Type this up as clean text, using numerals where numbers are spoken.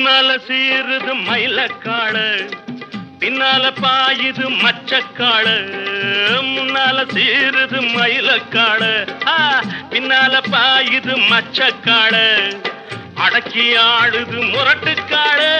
முன்னால சீருது மயிலக்காடு, பின்னால பாயுது மச்சக்காடு. முன்னால சீருது மயிலக்காடு, பின்னால பாயுது மச்சக்காடு. அடக்கி ஆடுது முரட்டுக்காடு.